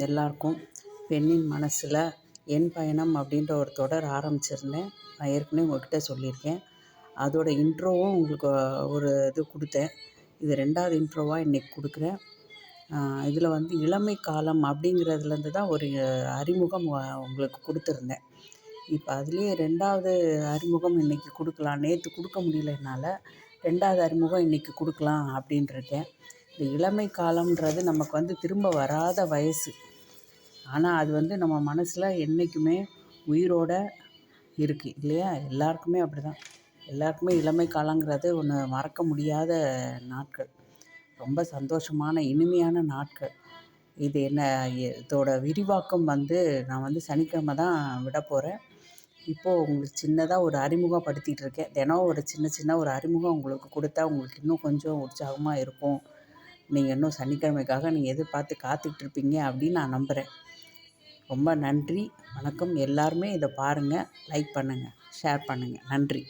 எல்லாருக்கும். பெண்ணின் மனசில் என் பயணம் அப்படின்ற ஒரு தொடர் ஆரம்பிச்சிருந்தேன். நான் ஏற்கனவே உங்கள்கிட்ட சொல்லியிருக்கேன். அதோட இன்ட்ரோவும் உங்களுக்கு ஒரு இது கொடுத்தேன். இது 2வது இன்ட்ரோவாக இன்றைக்கி கொடுக்குறேன். இதில் வந்து இளமை காலம் அப்படிங்கிறதுலேருந்து தான் ஒரு அறிமுகம் உங்களுக்கு கொடுத்துருந்தேன். இப்போ அதுலேயே 2வது அறிமுகம் இன்றைக்கி கொடுக்கலாம். நேற்று கொடுக்க முடியல என்னால். 2வது அறிமுகம் இன்றைக்கி கொடுக்கலாம் அப்படின்ட்டு இருக்கேன். இந்த இளமை காலம்ன்றது நமக்கு வந்து திரும்ப வராத வயசு. ஆனால் அது வந்து நம்ம மனசில் என்றைக்குமே உயிரோடு இருக்குது இல்லையா? எல்லாருக்குமே அப்படி தான். எல்லாருக்குமே இளமை காலங்கிறது ஒன்று மறக்க முடியாத நாட்கள். ரொம்ப சந்தோஷமான இனிமையான நாட்கள். இது இதோட விரிவாக்கம் வந்து நான் வந்து சனிக்கிழமை தான் விட போகிறேன். இப்போது உங்களுக்கு சின்னதாக ஒரு அறிமுகப்படுத்திகிட்டு இருக்கேன். தினம் ஒரு சின்ன ஒரு அறிமுகம் உங்களுக்கு கொடுத்தா உங்களுக்கு இன்னும் கொஞ்சம் உற்சாகமாக இருக்கும். நீங்கள் இன்னும் சனிக்கிழமைக்காக நீங்கள் எதிர்பார்த்து காத்துட்ருப்பீங்க அப்படின்னு நான் நம்புகிறேன். ரொம்ப நன்றி, வணக்கம். எல்லாருமே இதை பாருங்கள், லைக் பண்ணுங்கள், ஷேர் பண்ணுங்கள். நன்றி.